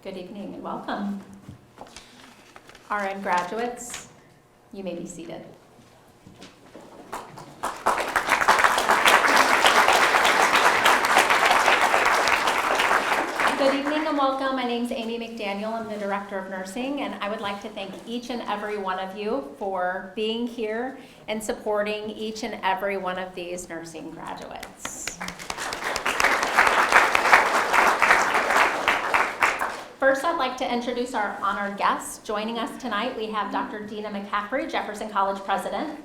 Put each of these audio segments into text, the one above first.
Good evening and welcome. RN graduates, you may be seated. Good evening and welcome. My name is Amy McDaniel. I'm the Director of Nursing, and I would like to thank each and every one of you for being here and supporting each and every one of these nursing graduates. First, I'd like to introduce our honored guests. Joining us tonight, we have Dr. Dena Mccaffrey, Jefferson College President.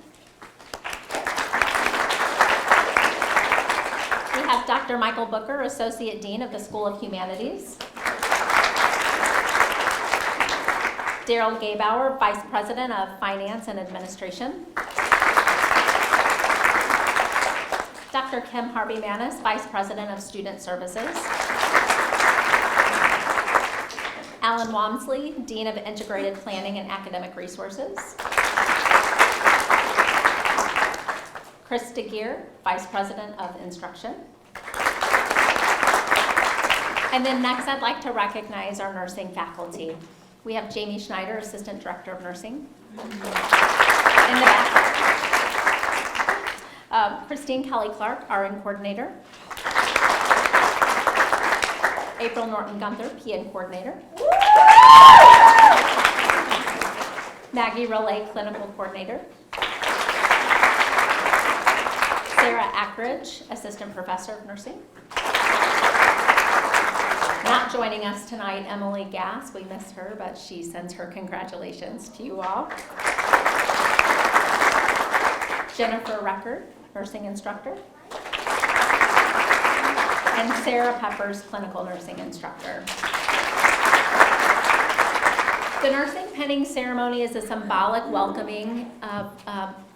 We have Dr. Michael Booker, Associate Dean of the School of Humanities. Daryl Gabauer, Vice President of Finance and Administration. Dr. Kim Harvey-Manis, Vice President of Student Services. Alan Walmsley, Dean of Integrated Planning and Academic Resources. Kristen, Vice President of Instruction. And then next, I'd like to recognize our nursing faculty. We have Jamie Schneider, Assistant Director of Nursing. In the back. Christine Kelly-Clark, RN Coordinator. April Norton-Gunther, PN Coordinator. Maggie Relay, Clinical Coordinator. Sarah Ackridge, Assistant Professor of Nursing. Not joining us tonight, Emily Gass. We miss her, but she sends her congratulations to you all. Jennifer Record, Nursing Instructor. And Sarah Peppers, Clinical Nursing Instructor. The nursing penning ceremony is a symbolic welcoming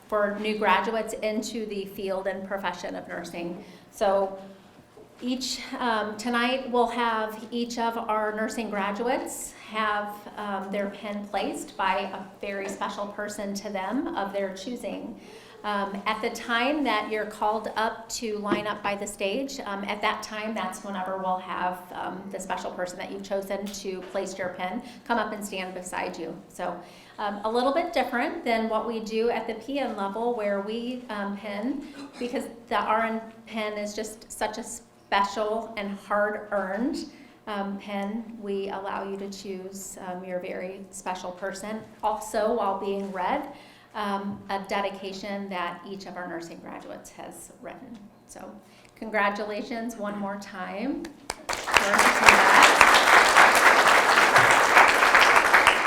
for new graduates into the field and profession of nursing. So tonight we'll have each of our nursing graduates have their pen placed by a very special person to them of their choosing. At the time that you're called up to line up by the stage, at that time, that's whenever we'll have the special person that you've chosen to place your pen come up and stand beside you. So a little bit different than what we do at the PN level where we pen, because the RN pen is just such a special and hard-earned pen. We allow you to choose your very special person, also while being read. A dedication that each of our nursing graduates has written. So congratulations one more time.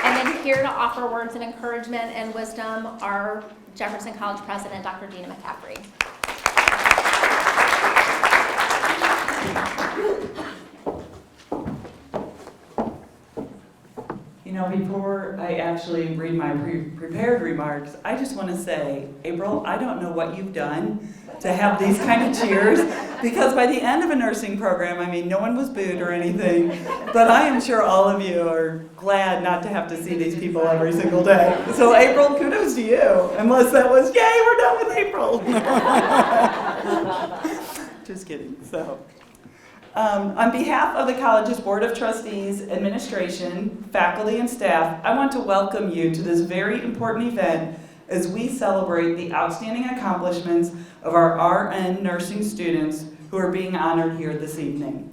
And then here to offer words of encouragement and wisdom, our Jefferson College President, Dr. Dena Mccaffrey. You know, before I actually read my prepared remarks, I just want to say, April, I don't know what you've done to have these kind of cheers, because by the end of a nursing program, I mean, no one was booed or anything, but I am sure all of you are glad not to have to see these people every single day. So April, kudos to you, unless that was, yay, we're done with April. Just kidding. So. On behalf of the college's Board of Trustees, administration, faculty, and staff, I want to welcome you to this very important event as we celebrate the outstanding accomplishments of our RN nursing students who are being honored here this evening.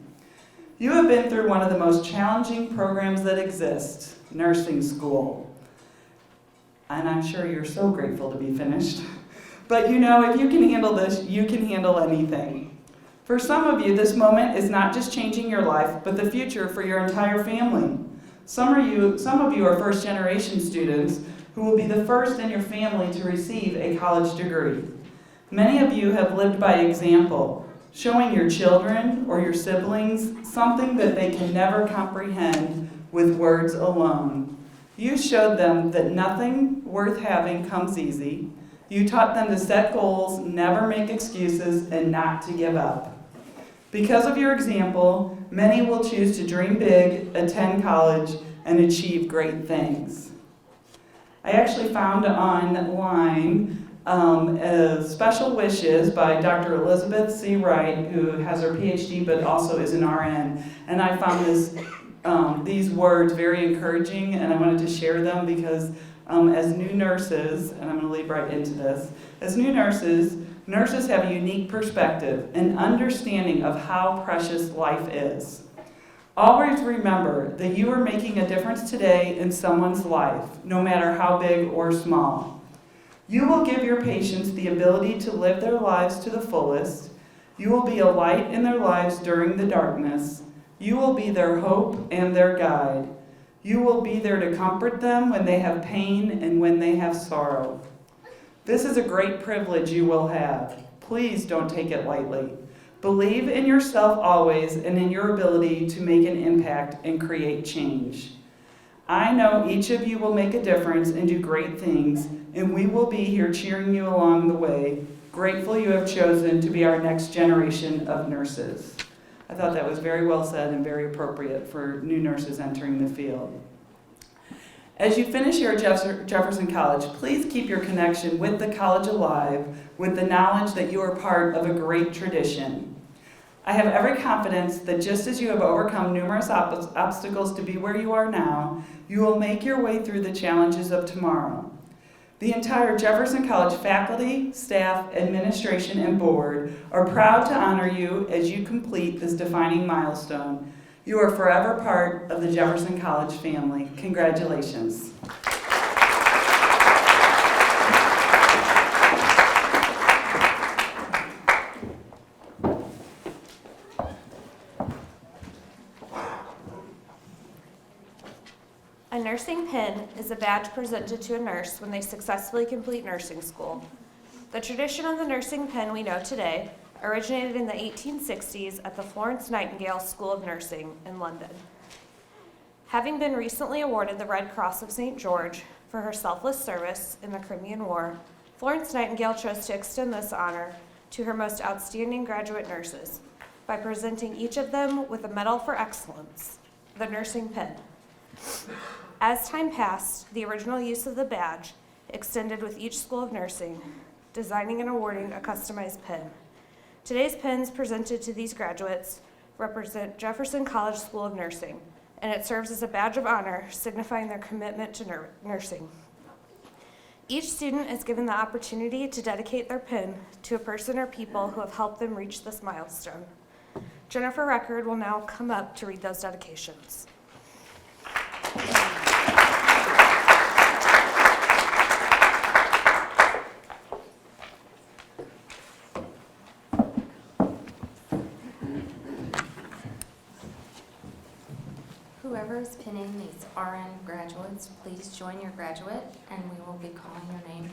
You have been through one of the most challenging programs that exist, nursing school. And I'm sure you're so grateful to be finished. But you know, if you can handle this, you can handle anything. For some of you, this moment is not just changing your life, but the future for your entire family. Some of you are first-generation students who will be the first in your family to receive a college degree. Many of you have lived by example, showing your children or your siblings something that they can never comprehend with words alone. You showed them that nothing worth having comes easy. You taught them to set goals, never make excuses, and not to give up. Because of your example, many will choose to dream big, attend college, and achieve great things. I actually found online special wishes by Dr. Elizabeth C. Wright, who has her PhD but also is an RN. And I found this these words very encouraging, and I wanted to share them because as new nurses, and I'm going to lead right into this, as new nurses have a unique perspective and understanding of how precious life is. Always remember that you are making a difference today in someone's life, no matter how big or small. You will give your patients the ability to live their lives to the fullest. You will be a light in their lives during the darkness. You will be their hope and their guide. You will be there to comfort them when they have pain and when they have sorrow. This is a great privilege you will have. Please don't take it lightly. Believe in yourself always and in your ability to make an impact and create change. I know each of you will make a difference and do great things, and we will be here cheering you along the way. Grateful you have chosen to be our next generation of nurses. I thought that was very well said and very appropriate for new nurses entering the field. As you finish here at Jefferson College, please keep your connection with the college alive with the knowledge that you are part of a great tradition. I have every confidence that just as you have overcome numerous obstacles to be where you are now, you will make your way through the challenges of tomorrow. The entire Jefferson College faculty, staff, administration, and board are proud to honor you as you complete this defining milestone. You are forever part of the Jefferson College family. Congratulations. A nursing pin is a badge presented to a nurse when they successfully complete nursing school. The tradition of the nursing pin we know today originated in the 1860s at the Florence Nightingale School of Nursing in London. Having been recently awarded the Red Cross of St. George for her selfless service in the Crimean War, Florence Nightingale chose to extend this honor to her most outstanding graduate nurses by presenting each of them with a Medal for Excellence, the nursing pin. As time passed, the original use of the badge extended with each school of nursing, designing and awarding a customized pin. Today's pins presented to these graduates represent Jefferson College School of Nursing, and it serves as a badge of honor signifying their commitment to nursing. Each student is given the opportunity to dedicate their pin to a person or people who have helped them reach this milestone. Jennifer Record will now come up to read those dedications. Whoever is pinning these RN graduates, please join your graduate and we will be calling your name.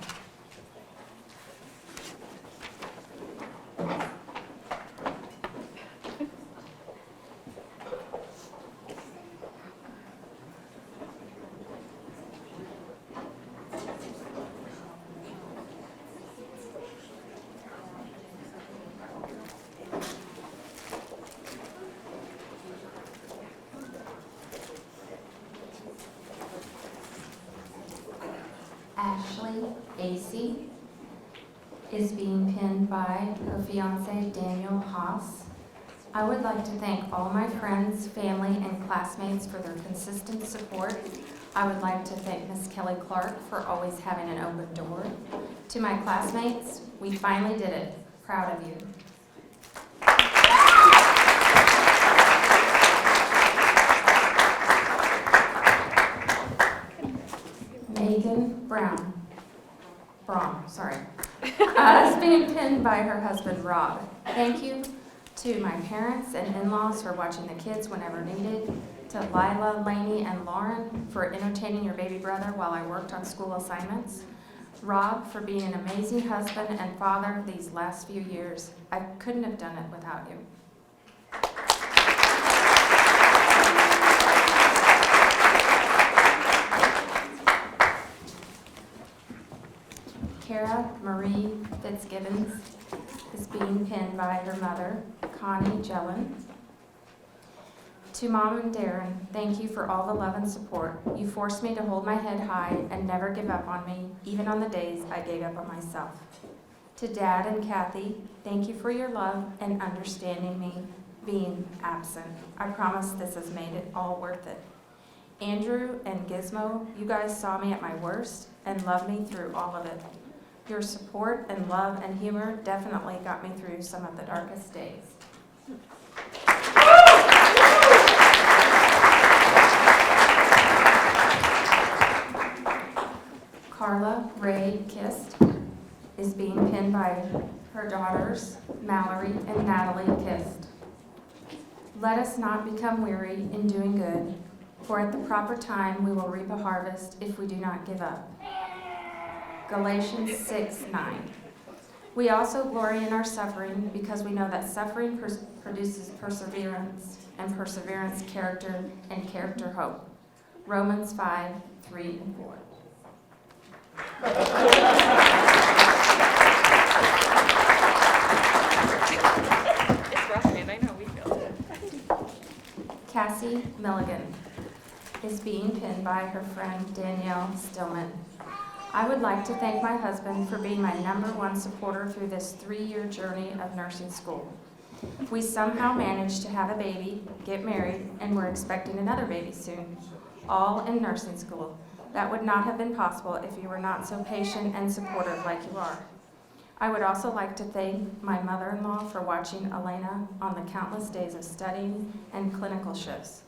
Ashley Acey is being pinned by her fiance Daniel Haas. I would like to thank all my friends, family, and classmates for their consistent support. I would like to thank Miss Kelly Clark for always having an open door. To my classmates, we finally did it. Proud of you. Megan Braun, is being pinned by her husband, Rob. Thank you to my parents and in-laws for watching the kids whenever needed, to Lila, Lainey, and Lauren for entertaining your baby brother while I worked on school assignments, Rob for being an amazing husband and father these last few years. I couldn't have done it without you. Kara Marie Fitzgibbons is being pinned by her mother, Connie Jellin. To Mom and Darren, thank you for all the love and support. You forced me to hold my head high and never give up on me, even on the days I gave up on myself. To Dad and Kathy, thank you for your love and understanding me. being absent. I promise this has made it all worth it. Andrew and Gizmo, you guys saw me at my worst and loved me through all of it. Your support and love and humor definitely got me through some of the darkest days. Carla Ray Kist is being pinned by her daughters, Mallory and Natalie Kist. Let us not become weary in doing good, for at the proper time we will reap a harvest if we do not give up. Galatians 6:9. We also glory in our suffering because we know that suffering produces perseverance, and perseverance character, and character hope. Romans 5:3 and 4. It's Ryan, I know, we feel it. Cassie Milligan is being pinned by her friend Danielle Stillman. I would like to thank my husband for being my #1 supporter through this 3-year journey of nursing school. We somehow managed to have a baby, get married, and we're expecting another baby soon, all in nursing school. That would not have been possible if you were not so patient and supportive like you are. I would also like to thank my mother-in-law for watching Elena on the countless days of studying and clinical shifts.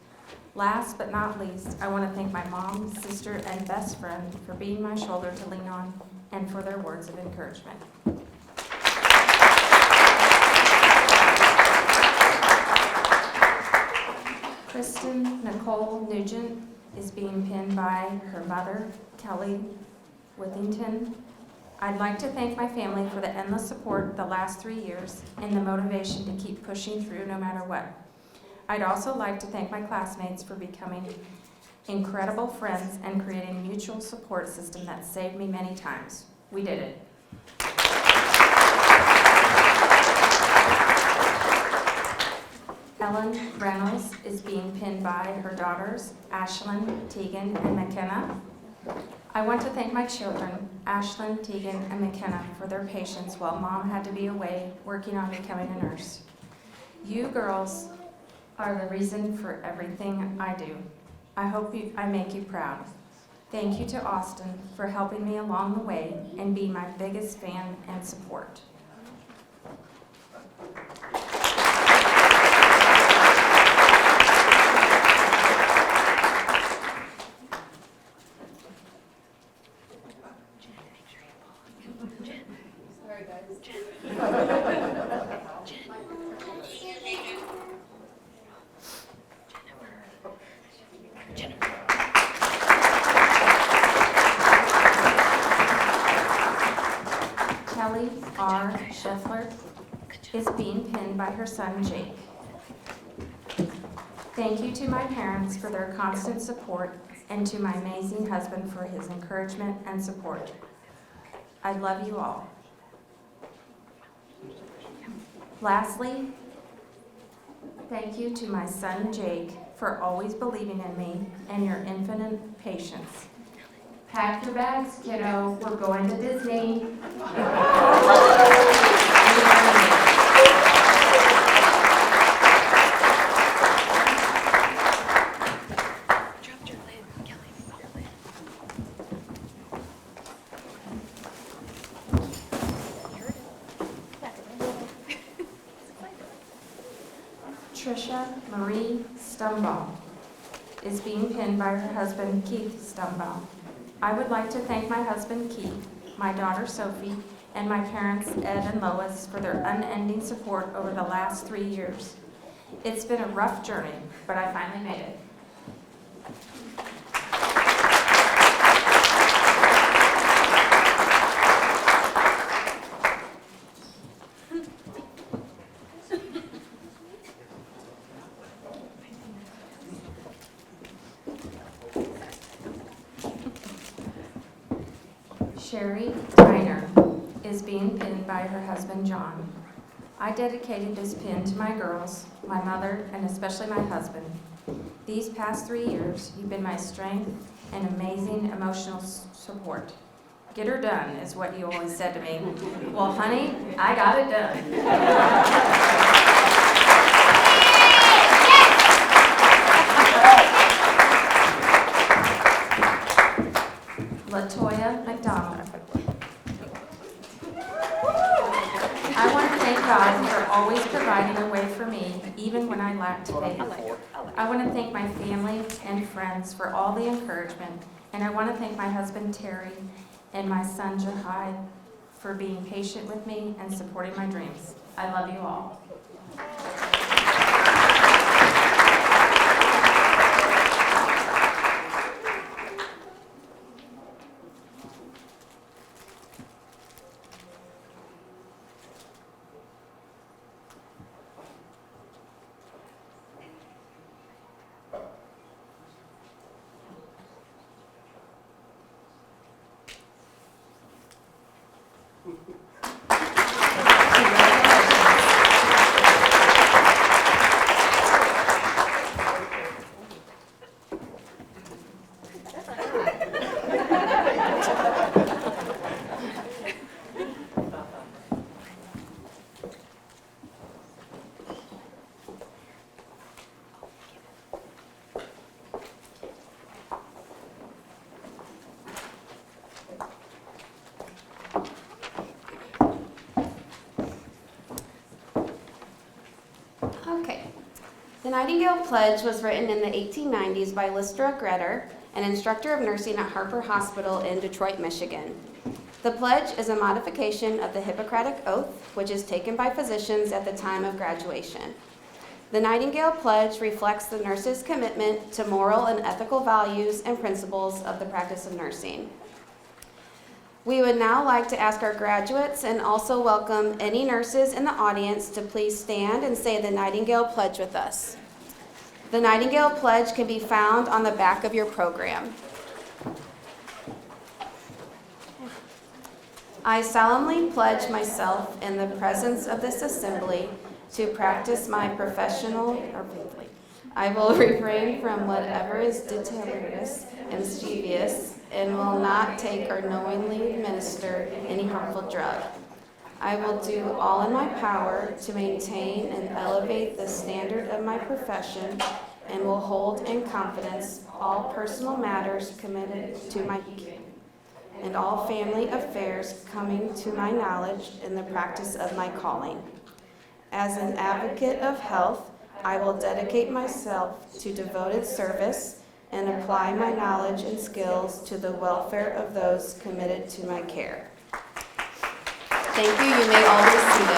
Last but not least, I want to thank my mom, sister, and best friend for being my shoulder to lean on and for their words of encouragement. Kristen Nicole Nugent is being pinned by her mother, Kelly Withington. I'd like to thank my family for the endless support the last 3 years and the motivation to keep pushing through no matter what. I'd also like to thank my classmates for becoming incredible friends and creating a mutual support system that saved me many times. We did it. Ellen Reynolds is being pinned by her daughters, Ashlyn, Tegan, and McKenna. I want to thank my children, Ashlyn, Tegan, and McKenna, for their patience while Mom had to be away working on becoming a nurse. You girls are the reason for everything I do. I hope I make you proud. Thank you to Austin for helping me along the way and being my biggest fan and support. Kelly R. Scheffler is being pinned by her son, Jake. Thank you to my parents for their constant support and to my amazing husband for his encouragement and support. I love you all. Lastly, thank you to my son, Jake, for always believing in me and your infinite patience. Pack your bags, kiddo. We're going to Disney. Trisha Marie Stumbaugh is being pinned by her husband, Keith Stumbaugh. I would like to thank my husband, Keith, my daughter, Sophie, and my parents, Ed and Lois, for their unending support over the last 3 years. It's been a rough journey, but I finally made it. Sherry Tyner is being pinned by her husband, John. I dedicated this pin to my girls, my mother, and especially my husband. These past 3 years, you've been my strength and amazing emotional support. Get her done, is what you always said to me. Well, honey, I got it done. back to faith. I want to thank my family and friends for all the encouragement, and I want to thank my husband Terry and my son Jahai for being patient with me and supporting my dreams. I love you all. Okay. The Nightingale Pledge was written in the 1890s by Lystra Gretter, an instructor of nursing at Harper Hospital in Detroit, Michigan. The pledge is a modification of the Hippocratic Oath, which is taken by physicians at the time of graduation. The Nightingale Pledge reflects the nurse's commitment to moral and ethical values and principles of the practice of nursing. We would now like to ask our graduates and also welcome any nurses in the audience to please stand and say the Nightingale Pledge with us. The Nightingale Pledge can be found on the back of your program. I solemnly pledge myself in the presence of this assembly to practice my professional faithfully. I will refrain from whatever is deleterious and mischievous, and will not take or knowingly administer any harmful drug. I will do all in my power to maintain and elevate the standard of my profession, and will hold in confidence all personal matters committed to my care, and all family affairs coming to my knowledge in the practice of my calling. As an advocate of health, I will dedicate myself to devoted service and apply my knowledge and skills to the welfare of those committed to my care. Thank you. You may all be seated.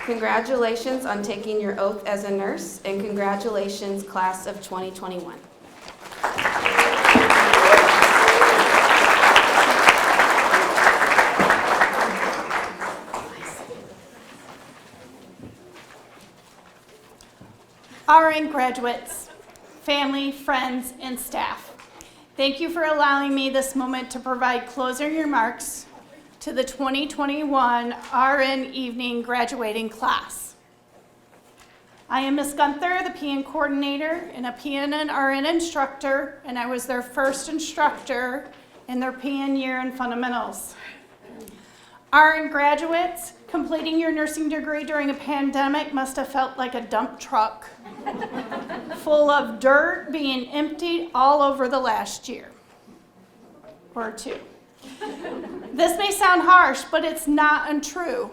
Congratulations on taking your oath as a nurse, and congratulations, class of 2021. RN graduates, family, friends, and staff, thank you for allowing me this moment to provide closing remarks to the 2021 RN evening graduating class. I am Ms. Gunther, the PN coordinator and a PN and RN instructor, and I was their first instructor in their PN year in fundamentals. RN graduates, completing your nursing degree during a pandemic must have felt like a dump truck full of dirt being emptied all over the last year or two. This may sound harsh, but it's not untrue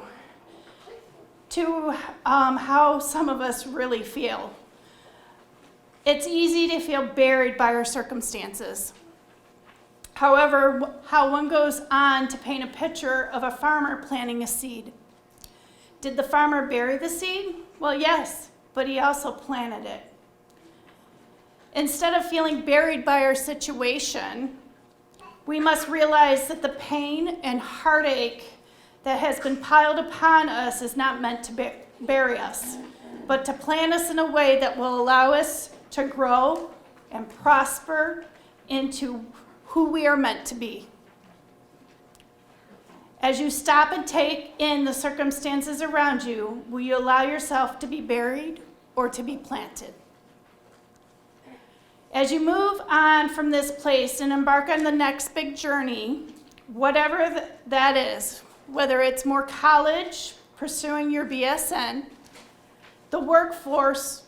to how some of us really feel. It's easy to feel buried by our circumstances. However, how one goes on to paint a picture of a farmer planting a seed. Did the farmer bury the seed? Well, yes, but he also planted it. Instead of feeling buried by our situation, we must realize that the pain and heartache that has been piled upon us is not meant to bury us, but to plant us in a way that will allow us to grow and prosper into who we are meant to be. As you stop and take in the circumstances around you, will you allow yourself to be buried or to be planted? As you move on from this place and embark on the next big journey, whatever that is, whether it's more college, pursuing your BSN, the workforce,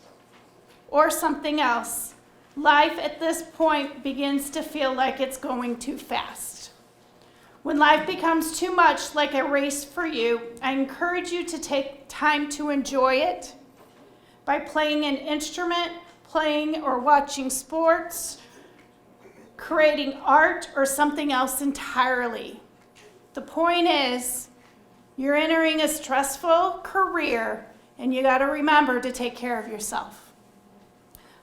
or something else, life at this point begins to feel like it's going too fast. When life becomes too much like a race for you, I encourage you to take time to enjoy it by playing an instrument, playing or watching sports, creating art, or something else entirely. The point is, you're entering a stressful career, and you got to remember to take care of yourself.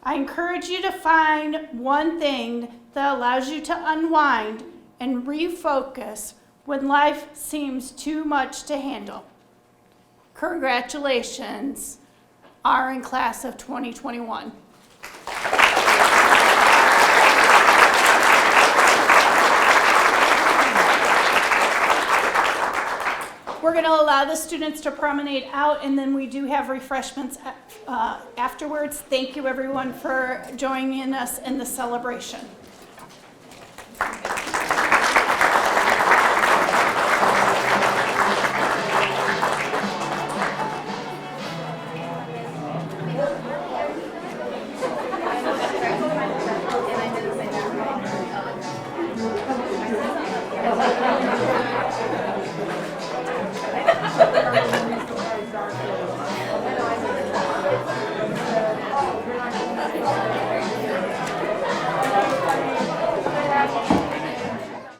I encourage you to find one thing that allows you to unwind and refocus when life seems too much to handle. Congratulations, RN class of 2021. We're going to allow the students to promenade out, and then we do have refreshments afterwards. Thank you, everyone, for joining us in the celebration.